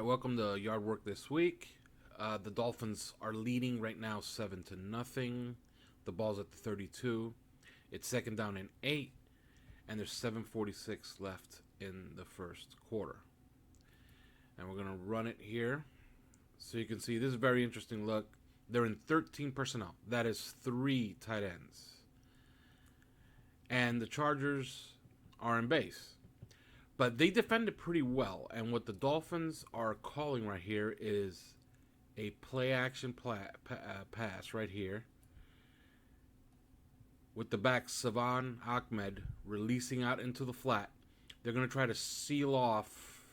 welcome to Yard Work this week. The Dolphins are leading right now 7-0. The ball's at the 32. It's second down and 8, and there's 7:46 left in the first quarter. And we're going to run it here. So you can see this is a very interesting look. They're in 13 personnel. That is 3 tight ends. And the Chargers are in base. But they defended pretty well. And what the Dolphins are calling right here is a play-action pass right here. With the back, Savon Ahmed releasing out into the flat. They're going to try to seal off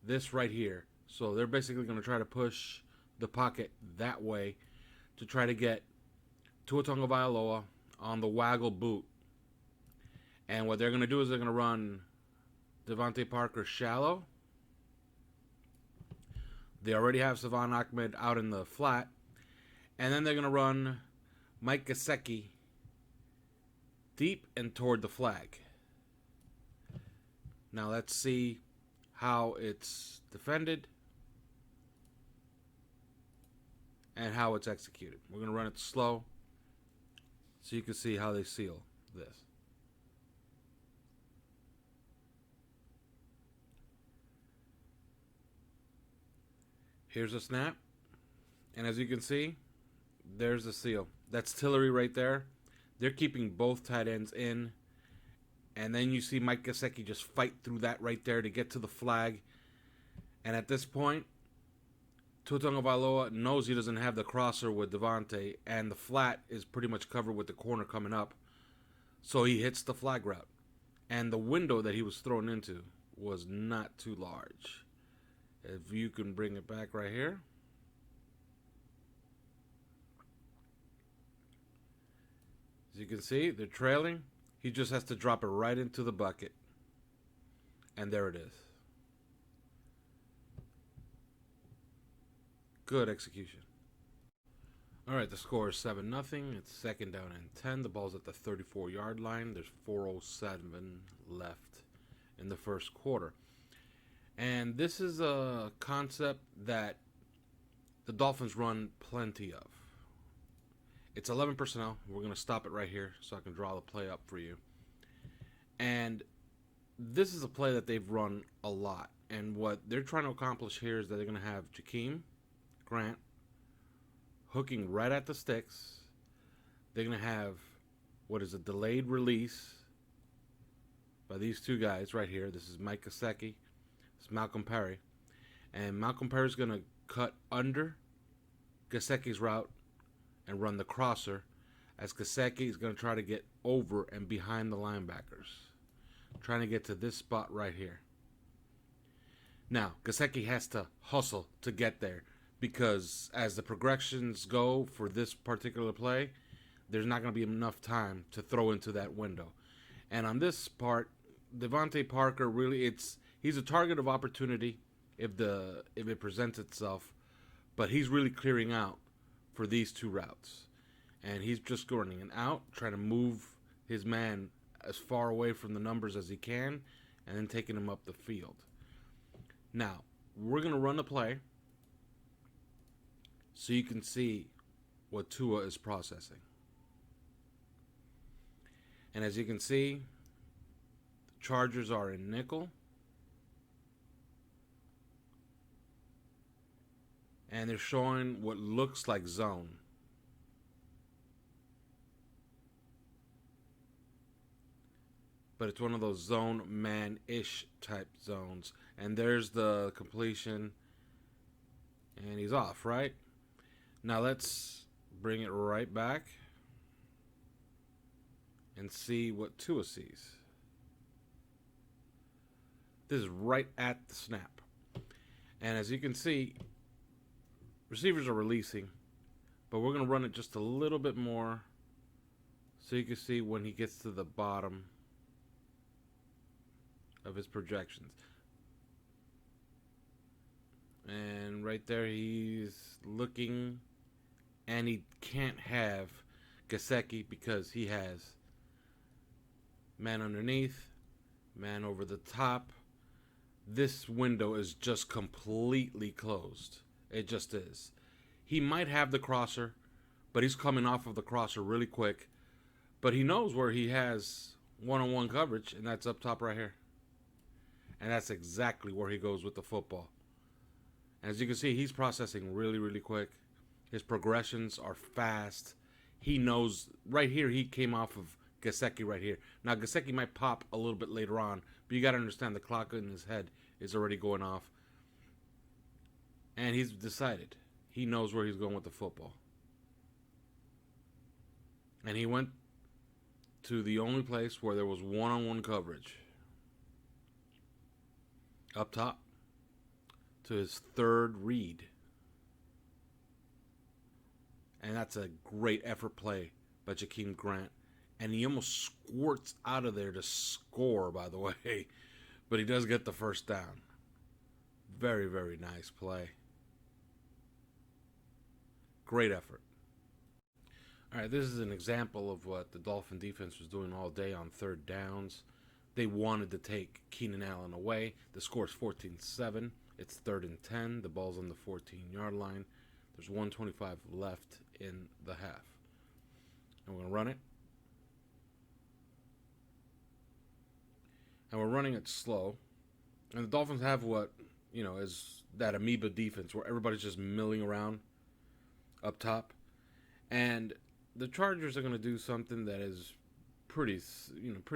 this right here. So they're basically going to try to push the pocket that way to try to get Tua Tagovailoa on the waggle boot. And what they're going to do is they're going to run Devontae Parker shallow. They already have Savon Ahmed out in the flat. And then they're going to run Mike Gesicki deep and toward the flag. Now let's see how it's defended and how it's executed. We're going to run it slow so you can see how they seal this. Here's a snap. And as you can see, there's the seal. That's Tillery right there. They're keeping both tight ends in. And then you see Mike Gesicki just fight through that right there to get to the flag. And at this point, Tua Tagovailoa knows he doesn't have the crosser with Devontae. And the flat is pretty much covered with the corner coming up. So he hits the flag route. And the window that he was thrown into was not too large. If you can bring it back right here. As you can see, they're trailing. He just has to drop it right into the bucket. And there it is. Good execution. All right, the score is 7-0. It's second down and 10. The ball's at the 34-yard line. There's 4:07 left in the first quarter. And this is a concept that the Dolphins run plenty of. It's 11 personnel. We're going to stop it right here so I can draw the play up for you. And this is a play that they've run a lot. And what they're trying to accomplish here is that they're going to have Jakeem Grant hooking right at the sticks. They're going to have what is a delayed release by these two guys right here. This is Mike Gesicki. It's Malcolm Perry. And Malcolm Perry's going to cut under Gesicki's route and run the crosser, as Gesicki is going to try to get over and behind the linebackers, trying to get to this spot right here. Now, Gesicki has to hustle to get there because as the progressions go for this particular play, there's not going to be enough time to throw into that window. And on this part, Devontae Parker really, he's a target of opportunity if it presents itself, but he's really clearing out for these two routes. And he's just running an out, trying to move his man as far away from the numbers as he can, and then taking him up the field. Now, we're going to run the play so you can see what Tua is processing. And as you can see, the Chargers are in nickel. And they're showing what looks like zone. But it's one of those zone man-ish type zones. And there's the completion. And he's off, right? Now let's bring it right back and see what Tua sees. This is right at the snap. And as you can see, receivers are releasing, but we're going to run it just a little bit more so you can see when he gets to the bottom of his projections. And right there he's looking, and he can't have Gesicki because he has man underneath, man over the top. this window is just completely closed. It just is. He might have the crosser, but he's coming off of the crosser really quick. But he knows where he has one-on-one coverage, and that's up top right here. And that's exactly where he goes with the football. And as you can see, he's processing really, really quick. His progressions are fast. He knows right here he came off of Gesicki right here. Now, Gesicki might pop a little bit later on, but you got to understand the clock in his head is already going off. And he's decided. He knows where he's going with the football. And he went to the only place where there was one-on-one coverage. Up top to his third read. And that's a great effort play by Jakeem Grant. And he almost squirts out of there to score, by the way. But he does get the first down. Very, very nice play. Great effort. All right, this is an example of what the Dolphin defense was doing all day on third downs. They wanted to take Keenan Allen away. The score is 14-7. It's 3rd and 10. The ball's on the 14-yard line. There's 1:25 left in the half. And we're going to run it. And we're running it slow. And the Dolphins have what, is that amoeba defense where everybody's just milling around up top. And the Chargers are going to do something that is pretty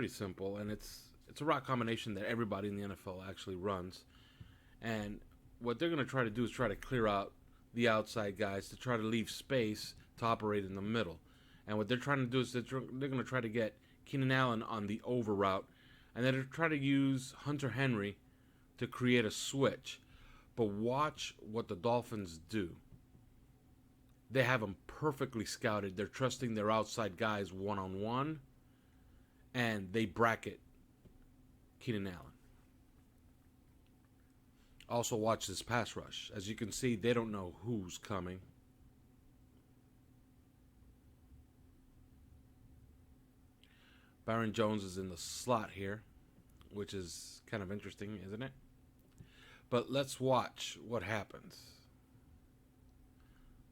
simple, and it's a route combination that everybody in the NFL actually runs. And what they're going to try to do is try to clear out the outside guys to try to leave space to operate in the middle. And what they're trying to do is they're going to try to get Keenan Allen on the over route, and then they're trying to use Hunter Henry to create a switch. But watch what the Dolphins do. They have them perfectly scouted. They're trusting their outside guys one-on-one, and they bracket Keenan Allen. Also watch this pass rush. As you can see, they don't know who's coming. Byron Jones is in the slot here, which is kind of interesting, isn't it? But let's watch what happens.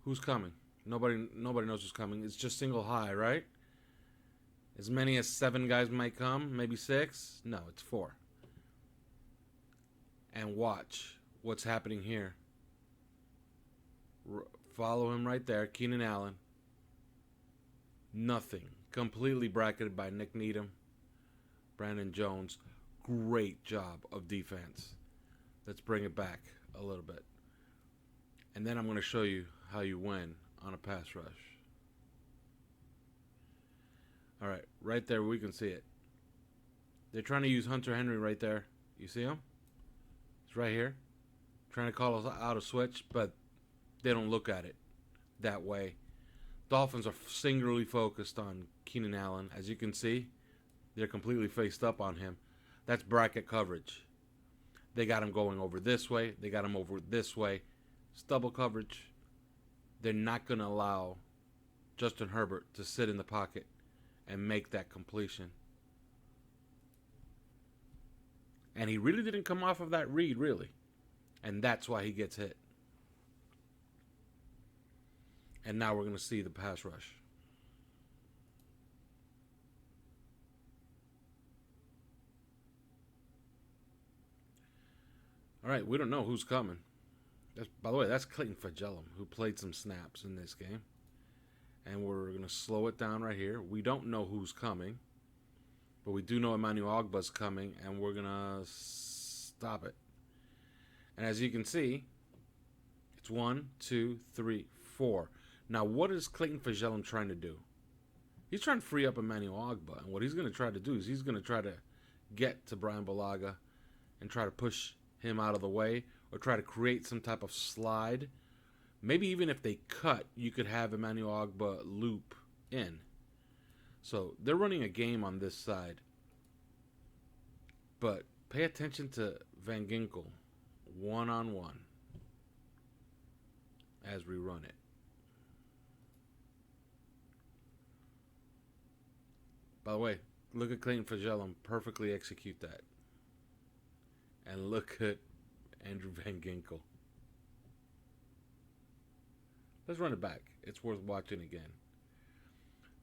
Who's coming? Nobody knows who's coming. It's just single high, right? As many as 7 guys might come, maybe 6. No, it's 4. And watch what's happening here. Follow him right there, Keenan Allen. Nothing. Completely bracketed by Nick Needham, Brandon Jones. Great job of defense. Let's bring it back a little bit. And then I'm going to show you how you win on a pass rush. All right, right there we can see it. They're trying to use Hunter Henry right there. You see him? He's right here. Trying to call us out a switch, but they don't look at it that way. Dolphins are singularly focused on Keenan Allen. As you can see, they're completely faced up on him. That's bracket coverage. They got him going over this way. They got him over this way. It's double coverage. They're not going to allow Justin Herbert to sit in the pocket and make that completion. And he really didn't come off of that read, really. And that's why he gets hit. And now we're going to see the pass rush. All right, we don't know who's coming. By the way, that's Clayton Fagellum, who played some snaps in this game. And we're going to slow it down right here. We don't know who's coming, but we do know Emmanuel Ogbah's coming, and we're going to stop it. And as you can see, it's 1, 2, 3, 4. Now, what is Clayton Fagellum trying to do? He's trying to free up Emmanuel Ogbah, and what he's going to try to do is he's going to try to get to Brian Bulaga and try to push him out of the way or try to create some type of slide. Maybe even if they cut, you could have Emmanuel Ogbah loop in. So they're running a game on this side. But pay attention to Van Ginkel one-on-one as we run it. By the way, look at Clayton Fagellum perfectly execute that. And look at Andrew Van Ginkel. Let's run it back. It's worth watching again.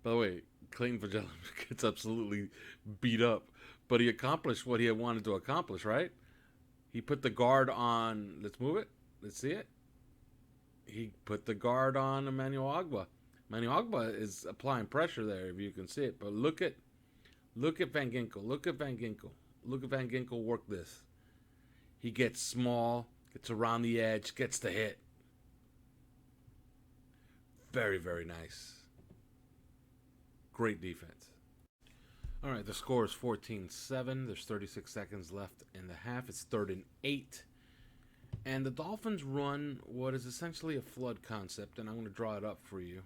By the way, Clayton Vajello gets absolutely beat up, but he accomplished what he had wanted to accomplish, right? He put the guard on. Let's move it. Let's see it. He put the guard on Emmanuel Agba. Emmanuel Agba is applying pressure there, if you can see it. But look at Van Ginkel. Look at Van Ginkel. Look at Van Ginkel work this. He gets small, gets around the edge, gets the hit. Very, very nice. Great defense. All right, the score is 14-7. There's 36 seconds left in the half. It's 3rd and 8. And the Dolphins run what is essentially a flood concept, and I'm going to draw it up for you.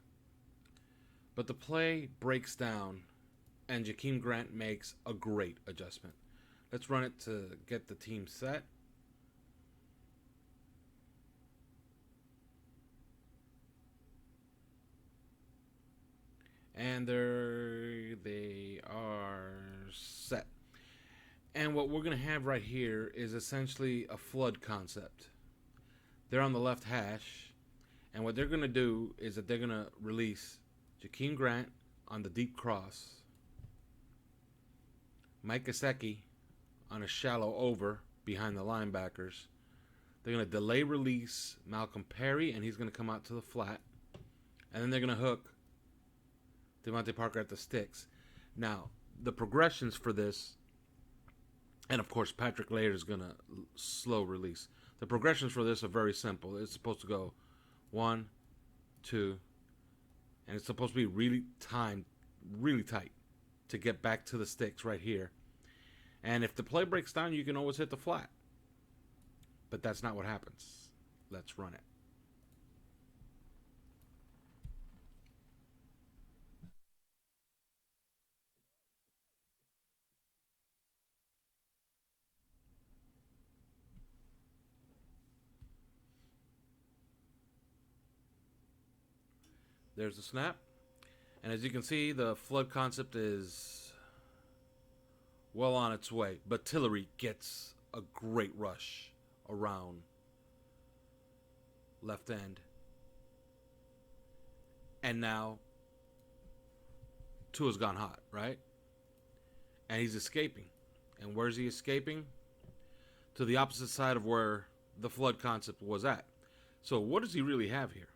But the play breaks down, and Jakeem Grant makes a great adjustment. Let's run it to get the team set. And they are set. And what we're going to have right here is essentially a flood concept. They're on the left hash. And what they're going to do is that they're going to release Jakeem Grant on the deep cross. Mike Gesicki on a shallow over behind the linebackers. They're going to delay release Malcolm Perry, and he's going to come out to the flat. And then they're going to hook Devontae Parker at the sticks. Now, the progressions for this, and of course Patrick Laird is going to slow release. The progressions for this are very simple. It's supposed to go 1, 2, and it's supposed to be really timed, really tight to get back to the sticks right here. And if the play breaks down, you can always hit the flat. But that's not what happens. Let's run it. There's the snap. And as you can see, the flood concept is well on its way. But Tillery gets a great rush around left end. And now Tua's gone hot, right? And he's escaping. And where's he escaping? To the opposite side of where the flood concept was at. So what does he really have here?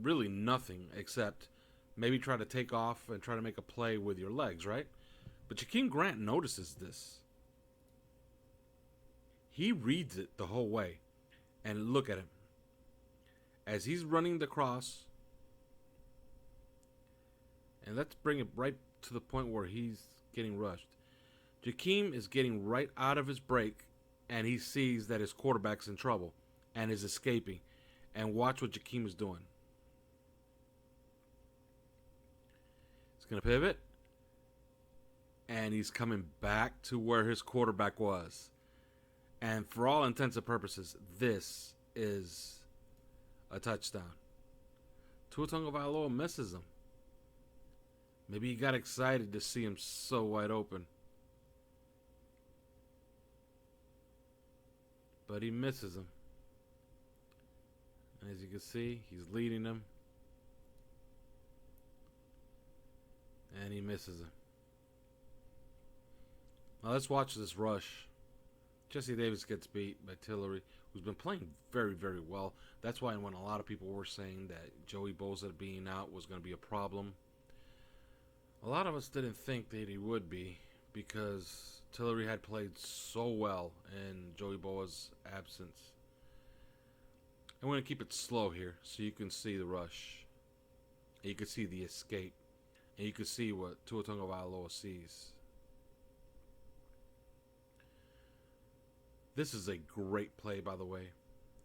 Really nothing except maybe try to take off and try to make a play with your legs, right? But Jakeem Grant notices this. He reads it the whole way. And look at him. As he's running the cross, and let's bring it right to the point where he's getting rushed. Jakeem is getting right out of his break, and he sees that his quarterback's in trouble and is escaping. And watch what Jakeem is doing. He's going to pivot, and he's coming back to where his quarterback was. And for all intents and purposes, this is a touchdown. Tua Tagovailoa misses him. Maybe he got excited to see him so wide open. But he misses him. And as you can see, he's leading him. And he misses him. Now let's watch this rush. Jesse Davis gets beat by Tillery, who's been playing very, very well. That's why when a lot of people were saying that Joey Bosa being out was going to be a problem, a lot of us didn't think that he would be, because Tillery had played so well in Joey Bosa's absence. I'm going to keep it slow here so you can see the rush. And you can see the escape. And you can see what Tua Tagovailoa sees. This is a great play, by the way.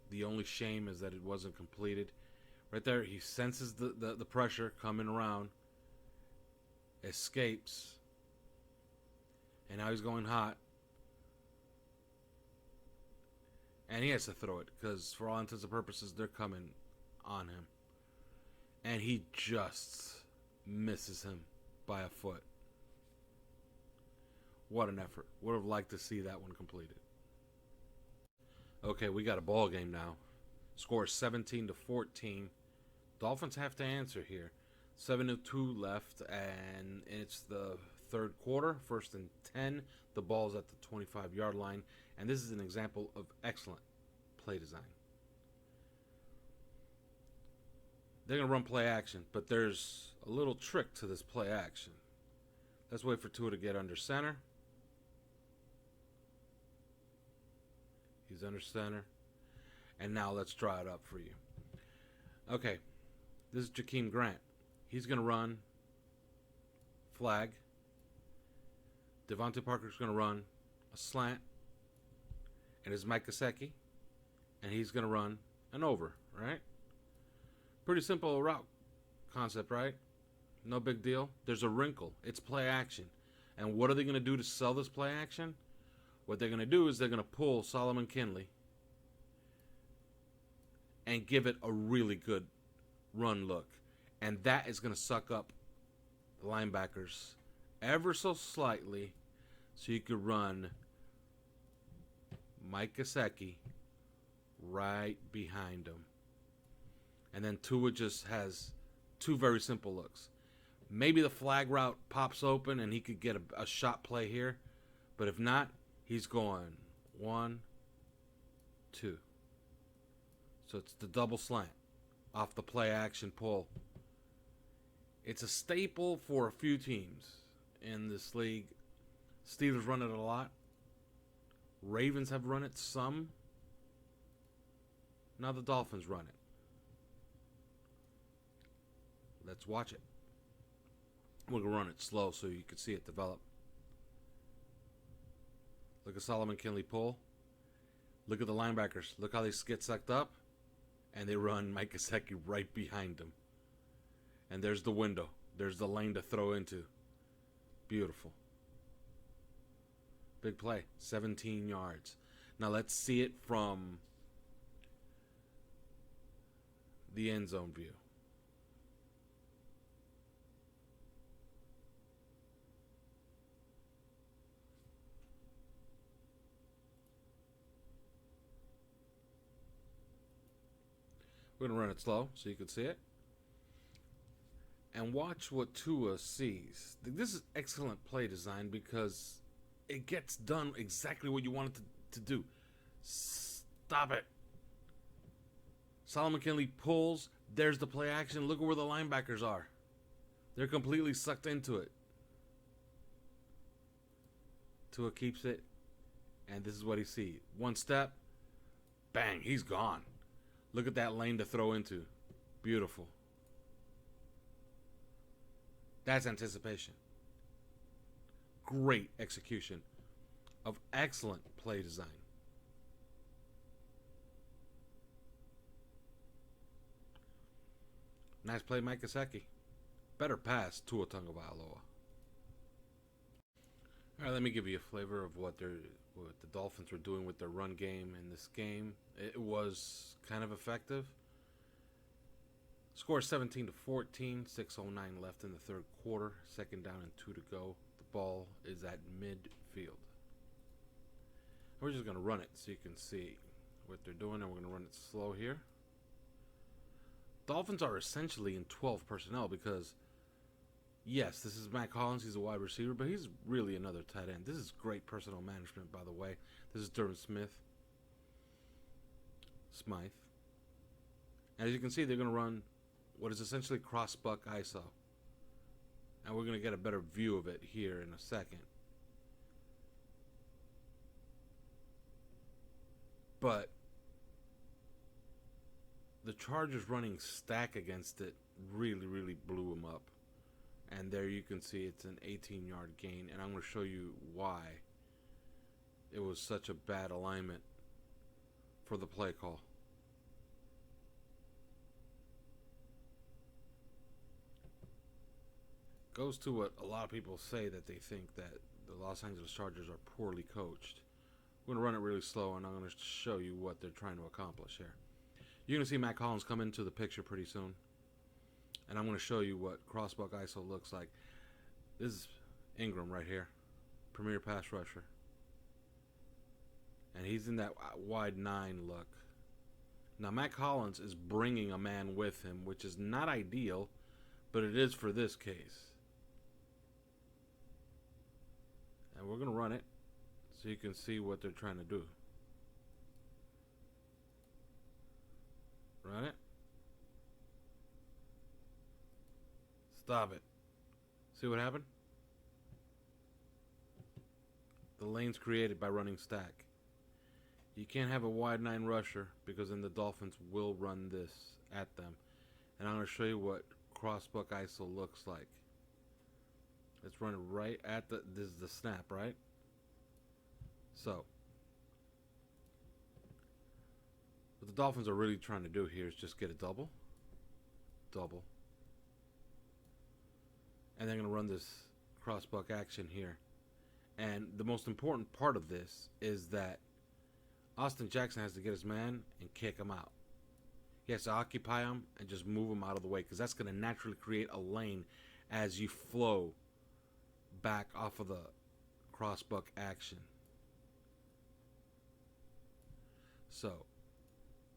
The only shame is that it wasn't completed. Right there, he senses the pressure coming around. Escapes. And now he's going hot. And he has to throw it, because for all intents and purposes, they're coming on him. And he just misses him by a foot. What an effort. Would have liked to see that one completed. Okay, we got a ball game now. Score is 17-14. Dolphins have to answer here. 7:02 left, and it's the third quarter. First and 10. The ball's at the 25-yard line, and this is an example of excellent play design. They're going to run play action, but there's a little trick to this play action. Let's wait for Tua to get under center. He's under center. And now let's draw it up for you. Okay, this is Jakeem Grant. He's going to run flag. Devontae Parker's going to run a slant. And it's Mike Gesicki. And he's going to run an over, right? Pretty simple route concept, right? No big deal. There's a wrinkle. It's play action. And what are they going to do to sell this play action? What they're going to do is they're going to pull Solomon Kinley and give it a really good run look. And that is going to suck up the linebackers ever so slightly so you could run Mike Gesicki right behind him. And then Tua just has two very simple looks. Maybe the flag route pops open and he could get a shot play here. But if not, he's going 1, 2. So it's the double slant off the play action pull. It's a staple for a few teams in this league. Steelers run it a lot. Ravens have run it some. Now the Dolphins run it. Let's watch it. We're going to run it slow so you can see it develop. Look at Solomon Kinley pull. Look at the linebackers. Look how they get sucked up. And they run Mike Gesicki right behind them. And there's the window. There's the lane to throw into. Beautiful. Big play. 17 yards. Now let's see it from the end zone view. We're going to run it slow so you can see it. And watch what Tua sees. This is excellent play design because it gets done exactly what you want it to do. Stop it. Solomon Kinley pulls. There's the play action. Look at where the linebackers are. They're completely sucked into it. Tua keeps it. And this is what he sees. One step. Bang. He's gone. Look at that lane to throw into. Beautiful. That's anticipation. Great execution of excellent play design. Nice play, Mike Gesicki. Better pass, Tua Tagovailoa. All right, let me give you a flavor of what the Dolphins were doing with their run game in this game. It was kind of effective. Score 17-14, 6:09 left in the third quarter. Second down and 2 to go. The ball is at midfield. We're just going to run it so you can see what they're doing, and we're going to run it slow here. Dolphins are essentially in 12 personnel because, yes, this is Matt Collins. He's a wide receiver, but he's really another tight end. This is great personnel management, by the way. This is Durham Smythe. As you can see, they're going to run what is essentially cross-buck ISO. And we're going to get a better view of it here in a second. But the Chargers running stack against it really, really blew him up. And there you can see it's an 18-yard gain. And I'm going to show you why it was such a bad alignment for the play call. Goes to what a lot of people say, that they think that the Los Angeles Chargers are poorly coached. We're going to run it really slow, and I'm going to show you what they're trying to accomplish here. You're going to see Matt Collins come into the picture pretty soon. And I'm going to show you what crossbuck ISO looks like. This is Ingram right here. Premier pass rusher. And he's in that wide 9 look. Now, Mac Hollins is bringing a man with him, which is not ideal, but it is for this case. And we're going to run it so you can see what they're trying to do. Run it. Stop it. See what happened? The lane's created by running stack. You can't have a wide 9 rusher because then the Dolphins will run this at them. And I'm going to show you what crossbuck ISO looks like. Let's run it right at this is the snap, right? So, what the Dolphins are really trying to do here is just get a double. And they're going to run this crossbuck action here. And the most important part of this is that Austin Jackson has to get his man and kick him out. He has to occupy him and just move him out of the way because that's going to naturally create a lane as you flow back off of the crossbuck action. So,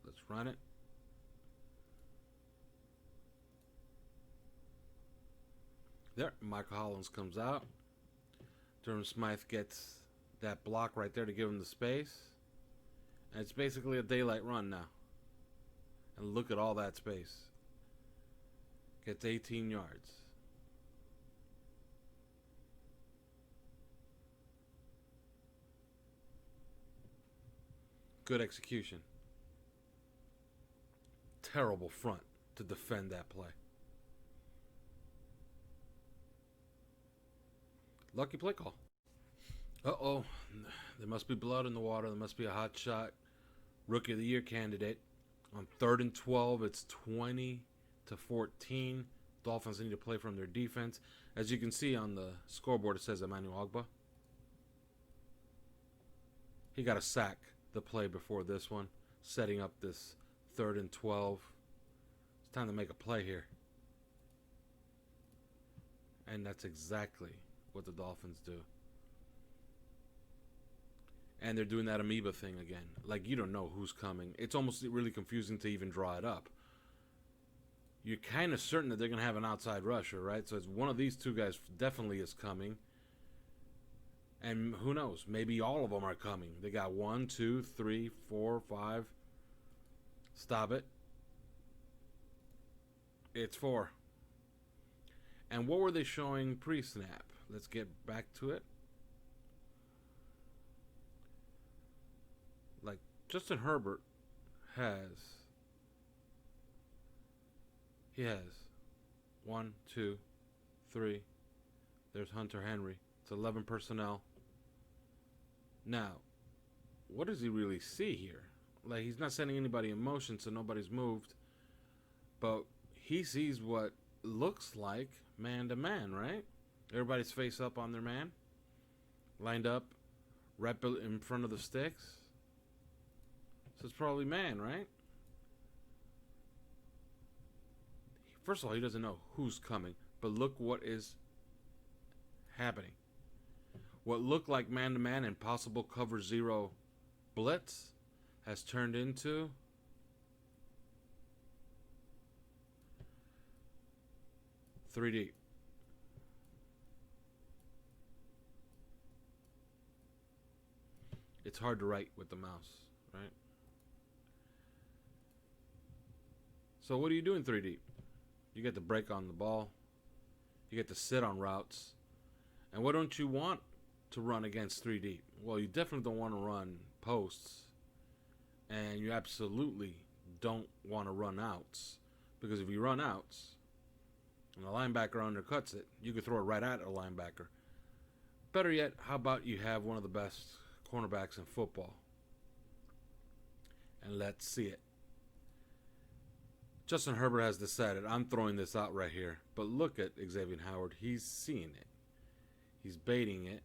let's run it. There, Michael Hollins comes out. Durham Smythe gets that block right there to give him the space. And it's basically a daylight run now. And look at all that space. Gets 18 yards. Good execution. Terrible front to defend that play. Lucky play call. Uh-oh. There must be blood in the water. There must be a hot shot. Rookie of the Year candidate. On 3rd and 12, it's 20-14. Dolphins need to play from their defense. As you can see on the scoreboard, it says Emmanuel Ogbah. He got a sack the play before this one, setting up this 3rd and 12. It's time to make a play here. And that's exactly what the Dolphins do. And they're doing that amoeba thing again. Like, you don't know who's coming. It's almost really confusing to even draw it up. You're kind of certain that they're going to have an outside rusher, right? So it's one of these two guys definitely is coming. And who knows? Maybe all of them are coming. They got 1, 2, 3, 4, 5. Stop it. It's 4. And what were they showing pre-snap? Let's get back to it. Like, Justin Herbert he has 1, 2, 3. There's Hunter Henry. It's 11 personnel. Now, what does he really see here? Like, he's not sending anybody in motion, so nobody's moved. But he sees what looks like man-to-man, right? Everybody's face up on their man. Lined up, rep in front of the sticks. So it's probably man, right? First of all, he doesn't know who's coming. But look what is happening. What looked like man-to-man and possible cover 0 blitz has turned into three deep. It's hard to write with the mouse, right? So what do you do in 3 deep? You get to break on the ball. You get to sit on routes. And what don't you want to run against 3 deep? Well, you definitely don't want to run posts. And you absolutely don't want to run outs. Because if you run outs and the linebacker undercuts it, you could throw it right at a linebacker. Better yet, how about you have one of the best cornerbacks in football? And let's see it. Justin Herbert has decided, I'm throwing this out right here. But look at Xavier Howard. He's seeing it. He's baiting it.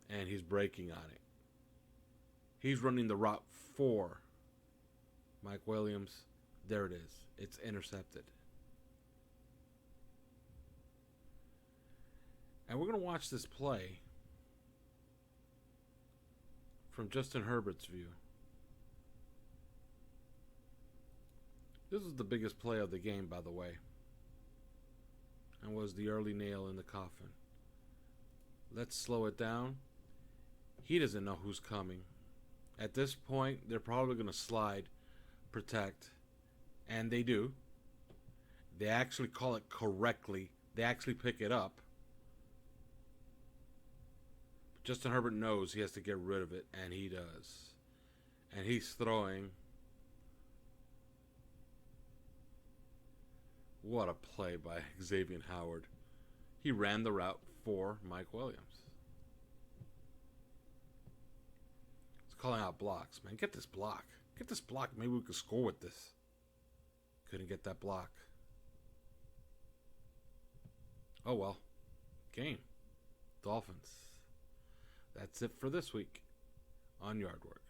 And he's breaking on it. He's running the route for Mike Williams. There it is. It's intercepted. And we're going to watch this play from Justin Herbert's view. This was the biggest play of the game, by the way, and was the early nail in the coffin. Let's slow it down. He doesn't know who's coming. At this point, they're probably going to slide, protect, and they do. They actually call it correctly. They actually pick it up. But Justin Herbert knows he has to get rid of it, and he does. And he's throwing. What a play by Xavier Howard. He ran the route for Mike Williams. He's calling out blocks. Man, get this block. Get this block. Maybe we could score with this. Couldn't get that block. Oh well. Game. Dolphins. That's it for this week on Yard Work.